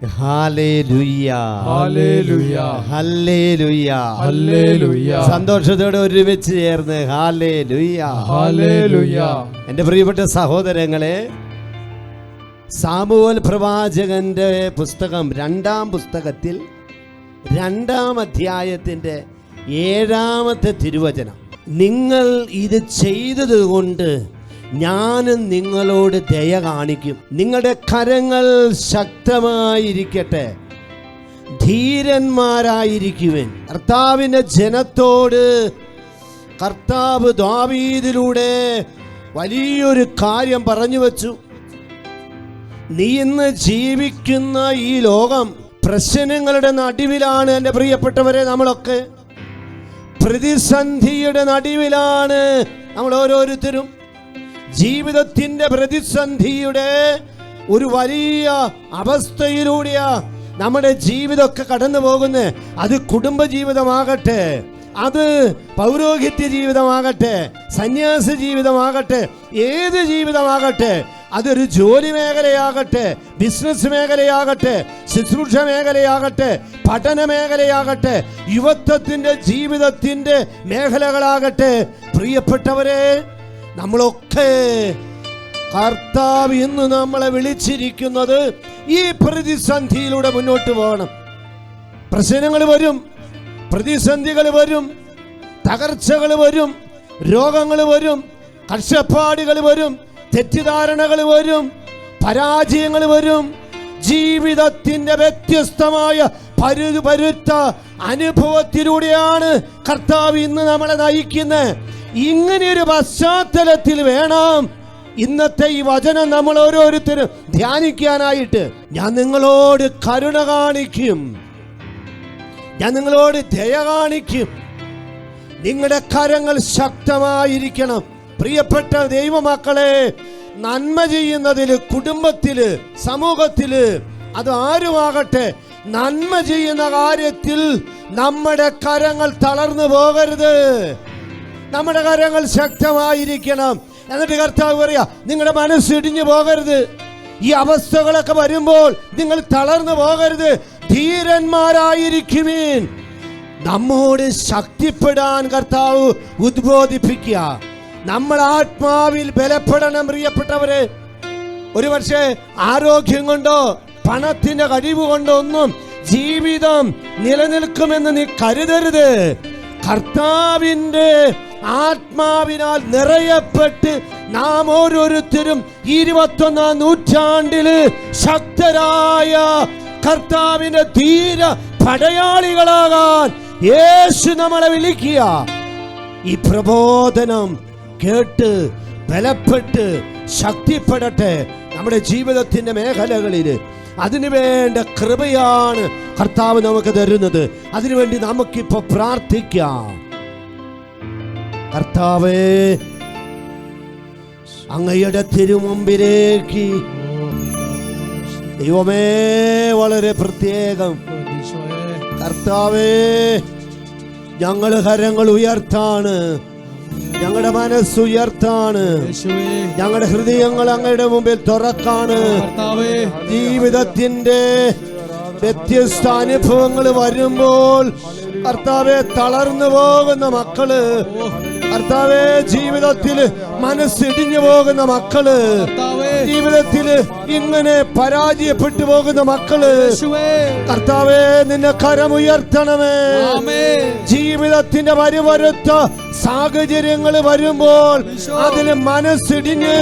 Hallelujah, hallelujah, hallelujah, hallelujah. സന്തോഷത്തോടെ ഒരുമിച്ച് ചേർന്ന് ഹല്ലേലൂയ, ഹല്ലേലൂയ. എൻ്റെ പ്രിയപ്പെട്ട സഹോദരങ്ങളെ, സാമുവേൽ പ്രവാചകന്റെ പുസ്തകം 2-ാം പുസ്തകത്തിൽ 2-ാം അധ്യായത്തിൻ്റെ 7-ാമത്തെ തിരുവചനം, നിങ്ങൾ ഇത് ചെയ്തതുകൊണ്ട് ഞാനും നിങ്ങളോട് ദയ കാണിക്കും, നിങ്ങളുടെ കരങ്ങൾ ശക്തമായിരിക്കട്ടെ, ധീരന്മാരായിരിക്കുവിൻ. കർത്താവിൻ്റെ ജനത്തോട് കർത്താവ് ദാവീദിലൂടെ വലിയൊരു കാര്യം പറഞ്ഞു വച്ചു. നീ ഇന്ന് ജീവിക്കുന്ന ഈ ലോകം പ്രശ്നങ്ങളുടെ നടുവിലാണ് എൻ്റെ പ്രിയപ്പെട്ടവരെ. നമ്മളൊക്കെ പ്രതിസന്ധിയുടെ നടുവിലാണ് നമ്മൾ ഓരോരുത്തരും. ജീവിതത്തിൻ്റെ പ്രതിസന്ധിയുടെ ഒരു വലിയ അവസ്ഥയിലൂടെയാ നമ്മുടെ ജീവിതമൊക്കെ കടന്നു പോകുന്നത്. അത് കുടുംബജീവിതമാകട്ടെ, അത് പൗരോഹിത്യ ജീവിതമാകട്ടെ, സന്യാസ ജീവിതമാകട്ടെ, ഏത് ജീവിതമാകട്ടെ, അതൊരു ജോലി മേഖലയാകട്ടെ, ബിസിനസ് മേഖലയാകട്ടെ, ശുശ്രൂഷ മേഖലയാകട്ടെ, പഠന മേഖലയാകട്ടെ, യുവത്വത്തിൻ്റെ ജീവിതത്തിൻ്റെ മേഖലകളാകട്ടെ, പ്രിയപ്പെട്ടവരെ, നമ്മളൊക്കെ കർത്താവ് ഇന്ന് നമ്മളെ വിളിച്ചിരിക്കുന്നത് ഈ പ്രതിസന്ധിയിലൂടെ മുന്നോട്ട് പോകണം. പ്രശ്നങ്ങൾ വരും, പ്രതിസന്ധികൾ വരും, തകർച്ചകൾ വരും, രോഗങ്ങൾ വരും, കഷ്ടപ്പാടുകൾ വരും, തെറ്റിദ്ധാരണകൾ വരും, പരാജയങ്ങൾ വരും. ജീവിതത്തിൻ്റെ വ്യത്യസ്തമായ പരുത്ത അനുഭവത്തിലൂടെയാണ് കർത്താവ് ഇന്ന് നമ്മളെ നയിക്കുന്നത്. ഇങ്ങനെയൊരു പശ്ചാത്തലത്തിൽ വേണം ഇന്നത്തെ ഈ വചനം നമ്മൾ ഓരോരുത്തരും ധ്യാനിക്കാനായിട്ട്. ഞാൻ നിങ്ങളോട് കരുണ കാണിക്കും, ഞാൻ നിങ്ങളോട് ദയ കാണിക്കും, നിങ്ങളുടെ കരങ്ങൾ ശക്തമായിരിക്കണം. പ്രിയപ്പെട്ട ദൈവമക്കളെ, നന്മ ചെയ്യുന്നതിൽ, കുടുംബത്തില്, സമൂഹത്തില്, അത് ആരുമാകട്ടെ, നന്മ ചെയ്യുന്ന കാര്യത്തിൽ നമ്മുടെ കരങ്ങൾ തളർന്നു പോകരുത്. നമ്മുടെ കരങ്ങൾ ശക്തമായിരിക്കണം. എന്നിട്ട് കർത്താവ് പറയാ, നിങ്ങളുടെ മനസ്സിടിഞ്ഞു പോകരുത്. ഈ അവസ്ഥകളൊക്കെ വരുമ്പോൾ നിങ്ങൾ തളർന്നു പോകരുത്, ധീരന്മാരായിരിക്കുമീൻ. നമ്മോട് ശക്തിപ്പെടാൻ കർത്താവ് ഉദ്ബോധിപ്പിക്കുക. നമ്മൾ ആത്മാവിൽ ബലപ്പെടണം. പ്രിയപ്പെട്ടവരെ, ഒരുപക്ഷെ ആരോഗ്യം കൊണ്ടോ പണത്തിന്റെ കഴിവ് കൊണ്ടോ ഒന്നും ജീവിതം നിലനിൽക്കുമെന്ന് നീ കരുതരുത്. കർത്താവിൻ്റെ ആത്മാവിനാൽ നിറയപ്പെട്ട് നാം ഓരോരുത്തരും 21-ാം നൂറ്റാണ്ടില് ശക്തരായ കർത്താവിന്റെ ധീര പടയാളികളാകാൻ യേശു നമ്മളെ വിളിക്കുക. ഈ പ്രബോധനം കേട്ട് ബലപ്പെട്ട് ശക്തിപ്പെടട്ടെ നമ്മുടെ ജീവിതത്തിന്റെ മേഖലകളിൽ. അതിനുവേണ്ട കൃപയാണ് കർത്താവ് നമുക്ക് തരുന്നത്. അതിനുവേണ്ടി നമുക്കിപ്പോ പ്രാർത്ഥിക്കാം. കർത്താവേ, അങ്ങയുടെ തിരുമുമ്പിലേക്ക് ദൈവമേ വളരെ പ്രത്യേകം കർത്താവേ, ഞങ്ങൾ കരങ്ങൾ ഉയർത്താണ്, ഞങ്ങളുടെ മനസ്സുയർത്താണ്, ഞങ്ങളുടെ ഹൃദയങ്ങൾ അങ്ങയുടെ മുമ്പിൽ തുറക്കാണ്. ജീവിതത്തിന്റെ വ്യത്യസ്ത അനുഭവങ്ങൾ വരുമ്പോൾ കർത്താവെ, തളർന്നു പോകുന്ന മക്കള്, കർത്താവെ, ജീവിതത്തില് മനസ്സിടിഞ്ഞു പോകുന്ന മക്കള്, ജീവിതത്തില് ഇങ്ങനെ പരാജയപ്പെട്ടു പോകുന്ന മക്കള്, കർത്താവെ, നിന്നെ കരമുയർത്തണമേ. ജീവിതത്തിന്റെ വരുവരുത്ത സാഹചര്യങ്ങൾ വരുമ്പോൾ അതിന് മനസ്സിടിഞ്ഞ്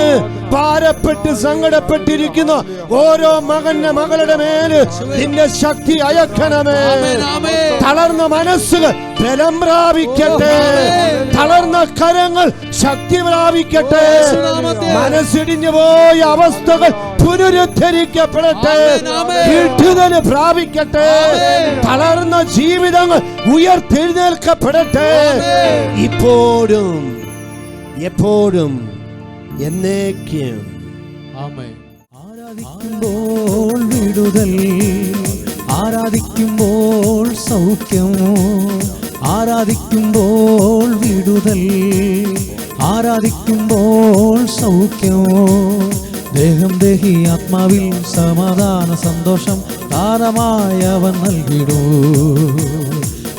ഭാരപ്പെട്ട് സങ്കടപ്പെട്ടിരിക്കുന്ന ഓരോ മകന്റെ മകളുടെ മേല് നിന്റെ ശക്തി അയക്കണമേ. തളർന്ന മനസ്സുകൾ ബലം പ്രാപിക്കട്ടെ, തളർന്ന കരങ്ങൾ ശക്തി പ്രാപിക്കട്ടെ, മനസ്സിടിഞ്ഞു പോയ അവസ്ഥകൾ പുനരുദ്ധരിക്കപ്പെടട്ടെ, വിടുതൽ പ്രാപിക്കട്ടെ, തളർന്ന ജീവിതങ്ങൾ ഉയർത്തെഴുന്നേൽക്കപ്പെടട്ടെ, ഇപ്പോഴും എപ്പോഴും എന്നേക്കും. ആരാധിക്കുമ്പോൾ വിടുതൽ, ആരാധിക്കുമ്പോൾ സൗഖ്യം, ആരാധിക്കുമ്പോൾ വിടുതൽ, ആരാധിക്കുമ്പോൾ സൗഖ്യം, ദേഹം ദേഹി ആത്മാവിൽ സമാധാന സന്തോഷം താരമായവൻ നൽകിടൂ.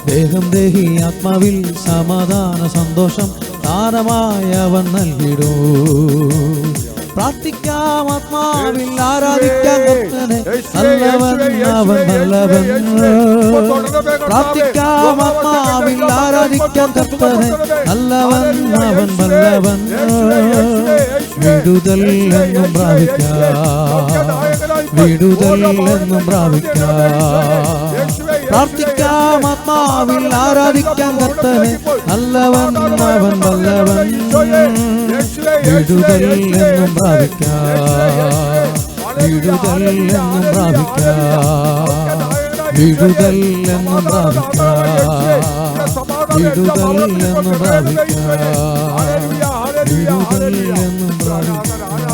ദേഹം ദേഹി ആത്മാവിൽ സമാധാന സന്തോഷം താരമായവൻ നൽകിടൂ. പ്രാർത്ഥിക്കാം ആത്മാവിൽ ആരാധിക്കാം കർത്തനെ, നല്ലവൻ അവൻ നല്ലവൻ. പ്രാർത്ഥിക്കാം ആത്മാവിൽ ആരാധിക്കാം കർത്തനെ, നല്ലവൻ അവൻ നല്ലവൻ. വിടുതൽ എന്നും പ്രാപിക്കാം, വിടുതൽ എന്നും പ്രാപിക്കാം. പ്രാർത്ഥിക്കാം ആത്മാവിൽ ആരാധിക്കാം കർത്തനെ, നല്ലവൻ അവൻ നല്ലവൻ. വിടുതൽ എന്നും പ്രാപിക്കാം, വിടുതൽ എന്നും പ്രാപിക്കാം, വിടുതൽ എന്നും പ്രാപിക്കാം, വിടുതൽ എന്നും പ്രാപിക്കാം, വിടുതൽ എന്നും പ്രാപിക്കാം.